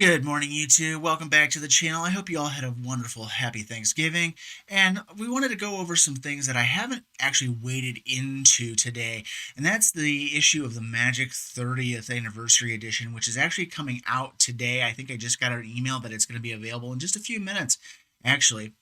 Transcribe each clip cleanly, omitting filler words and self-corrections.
Good morning, YouTube. Welcome back to the channel. I hope you all had a wonderful, happy Thanksgiving. And we wanted to go over some things that I haven't actually waded into today. And that's the issue of the Magic 30th Anniversary Edition, which is actually coming out today. I think I just got an email that it's going to be available in just a few minutes, actually.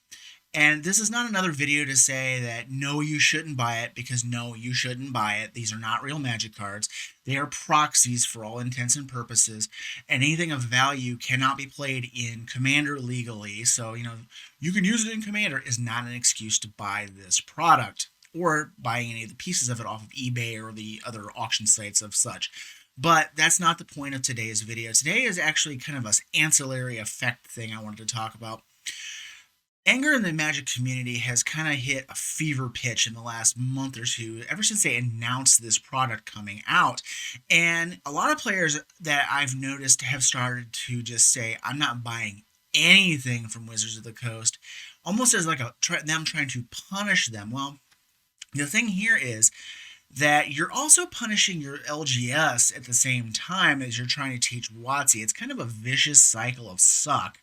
And this is not another video to say that no, you shouldn't buy it, because no, you shouldn't buy it. These are not real Magic cards. They are proxies for all intents and purposes. And anything of value cannot be played in Commander legally. So, you can use it in Commander is not an excuse to buy this product or buying any of the pieces of it off of eBay or the other auction sites of such. But that's not the point of today's video. Today is actually kind of an ancillary effect thing I wanted to talk about. Anger in the Magic community has kind of hit a fever pitch in the last month or two, ever since they announced this product coming out. And a lot of players that I've noticed have started to just say, I'm not buying anything from Wizards of the Coast, almost as like them trying to punish them. Well, the thing here is that you're also punishing your LGS at the same time as you're trying to teach WOTC. It's kind of a vicious cycle of suck,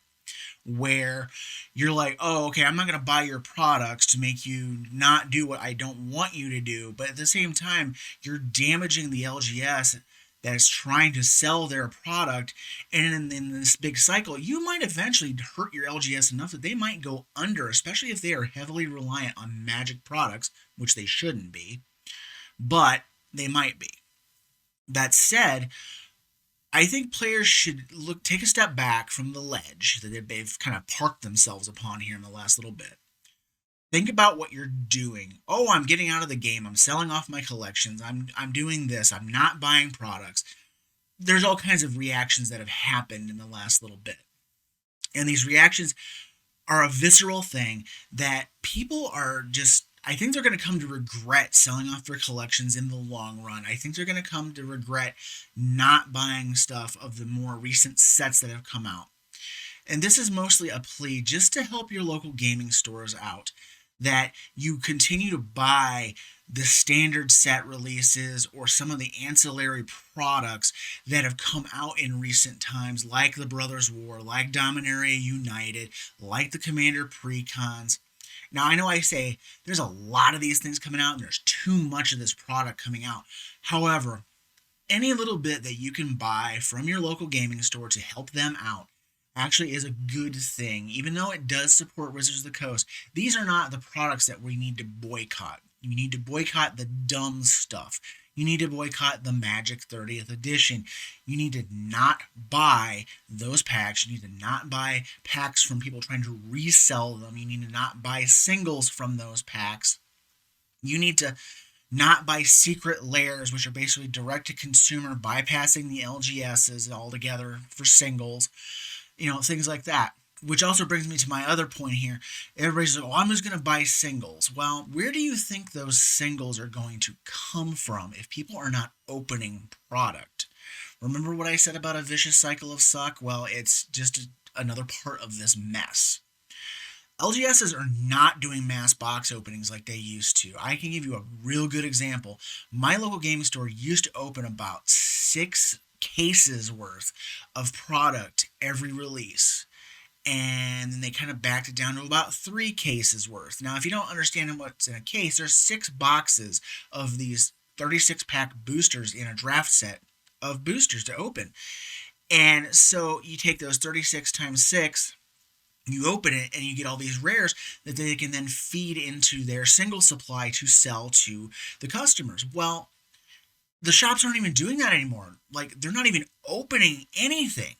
where you're like, oh, okay, I'm not going to buy your products to make you not do what I don't want you to do. But at the same time, you're damaging the LGS that is trying to sell their product. And in this big cycle, you might eventually hurt your LGS enough that they might go under, especially if they are heavily reliant on Magic products, which they shouldn't be, but they might be. That said, I think players should take a step back from the ledge that they've kind of parked themselves upon here in the last little bit. Think about what you're doing. Oh, I'm getting out of the game. I'm selling off my collections. I'm doing this. I'm not buying products. There's all kinds of reactions that have happened in the last little bit. And these reactions are a visceral thing that people are just, I think they're going to come to regret selling off their collections in the long run. I think they're going to come to regret not buying stuff of the more recent sets that have come out. And this is mostly a plea just to help your local gaming stores out, that you continue to buy the standard set releases or some of the ancillary products that have come out in recent times, like the Brothers War, like Dominaria United, like the Commander Precons. Now, I know I say there's a lot of these things coming out and there's too much of this product coming out. However, any little bit that you can buy from your local gaming store to help them out actually is a good thing. Even though it does support Wizards of the Coast, these are not the products that we need to boycott. You need to boycott the dumb stuff. You need to boycott the Magic 30th edition. You need to not buy those packs. You need to not buy packs from people trying to resell them. You need to not buy singles from those packs. You need to not buy secret layers, which are basically direct to consumer, bypassing the LGSs altogether for singles. Things like that. Which also brings me to my other point here. Everybody's like, oh, I'm just going to buy singles. Well, where do you think those singles are going to come from if people are not opening product? Remember what I said about a vicious cycle of suck? Well, it's just another part of this mess. LGSs are not doing mass box openings like they used to. I can give you a real good example. My local gaming store used to open about 6 cases worth of product every release. And then they kind of backed it down to about 3 cases worth. Now, if you don't understand what's in a case, there's 6 boxes of these 36-pack boosters in a draft set of boosters to open. And so you take those 36 times 6, you open it, and you get all these rares that they can then feed into their single supply to sell to the customers. Well, the shops aren't even doing that anymore. Like, they're not even opening anything.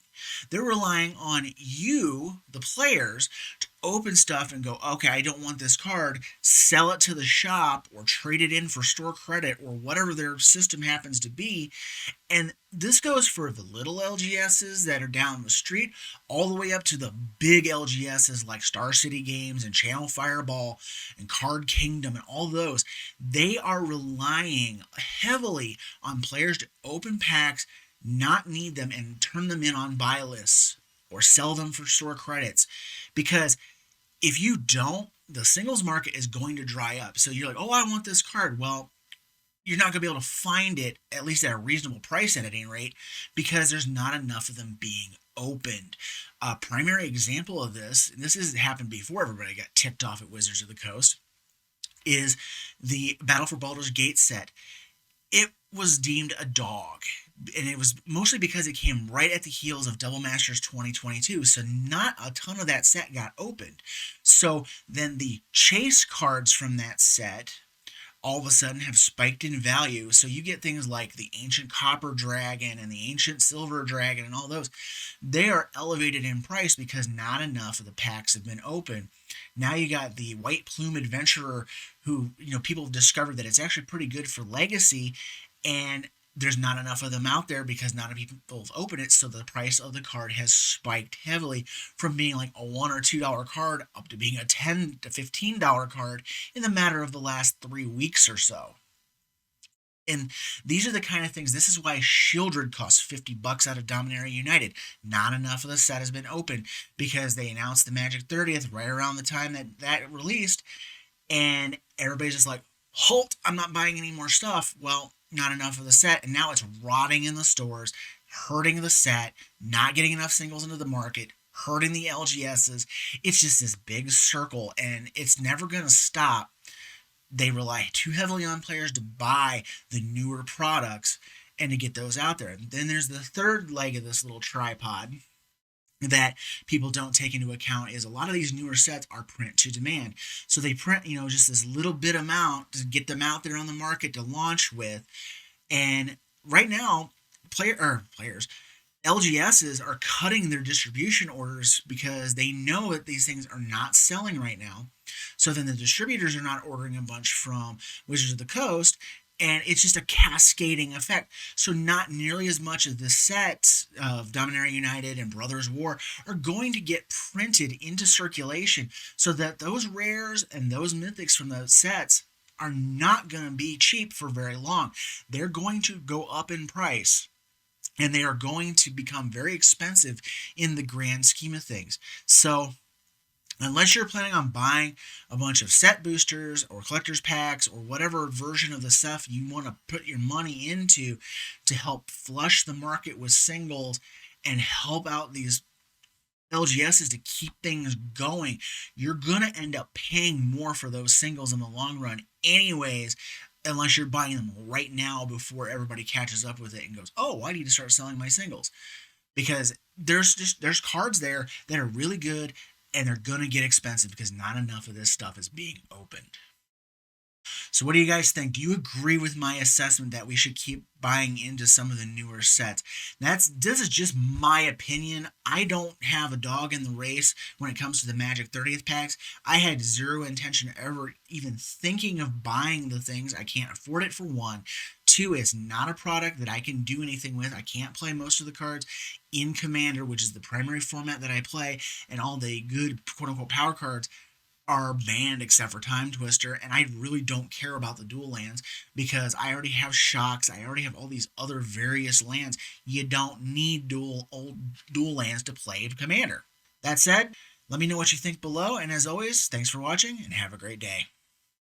They're relying on you, the players, to open stuff and go, okay, I don't want this card, sell it to the shop or trade it in for store credit or whatever their system happens to be. And this goes for the little LGSs that are down the street all the way up to the big LGSs like Star City Games and Channel Fireball and Card Kingdom and all those. They are relying heavily on players to open packs, not need them, and turn them in on buy lists or sell them for store credits. Because if you don't, the singles market is going to dry up. So you're like, oh, I want this card. Well, you're not going to be able to find it, at least at a reasonable price at any rate, because there's not enough of them being opened. A primary example of this, and this has happened before everybody got ticked off at Wizards of the Coast, is the Battle for Baldur's Gate set. It was deemed a dog, and it was mostly because it came right at the heels of Double Masters 2022, so not a ton of that set got opened. So then the chase cards from that set all of a sudden have spiked in value. So you get things like the ancient copper dragon and the ancient silver dragon and all those. They are elevated in price because not enough of the packs have been open. Now you got the white plume adventurer who, people have discovered that it's actually pretty good for legacy, and there's not enough of them out there because not enough people have opened it, so the price of the card has spiked heavily from being like a $1 or $2 card up to being a $10 to $15 card in the matter of the last 3 weeks or so. And these are the kind of things. This is why Shieldred costs $50 out of Dominaria United. Not enough of the set has been opened because they announced the Magic 30th right around the time that released, and everybody's just like, halt, I'm not buying any more stuff. Well, not enough of the set, and now it's rotting in the stores, hurting the set, not getting enough singles into the market, hurting the LGSs. It's just this big circle, and it's never going to stop. They rely too heavily on players to buy the newer products and to get those out there. And then there's the third leg of this little tripod that people don't take into account is a lot of these newer sets are print to demand. So they print, just this little bit amount to get them out there on the market to launch with. And right now, players, LGSs are cutting their distribution orders because they know that these things are not selling right now. So then the distributors are not ordering a bunch from Wizards of the Coast, and it's just a cascading effect. So not nearly as much of the sets of Dominaria United and Brothers War are going to get printed into circulation, so that those rares and those mythics from those sets are not going to be cheap for very long. They're going to go up in price, and they are going to become very expensive in the grand scheme of things. So unless you're planning on buying a bunch of set boosters or collector's packs or whatever version of the stuff you want to put your money into to help flush the market with singles and help out these LGSs to keep things going, you're going to end up paying more for those singles in the long run anyways, unless you're buying them right now before everybody catches up with it and goes, oh, I need to start selling my singles. Because there's cards there that are really good, and they're going to get expensive because not enough of this stuff is being opened. So what do you guys think? Do you agree with my assessment that we should keep buying into some of the newer sets? This is just my opinion. I don't have a dog in the race when it comes to the Magic 30th packs. I had zero intention of ever even thinking of buying the things. I can't afford it, for one. Two, it's not a product that I can do anything with. I can't play most of the cards in Commander, which is the primary format that I play, and all the good quote-unquote power cards are banned except for Time Twister, and I really don't care about the dual lands because I already have Shocks, I already have all these other various lands. You don't need dual lands to play Commander. That said, let me know what you think below, and as always, thanks for watching, and have a great day.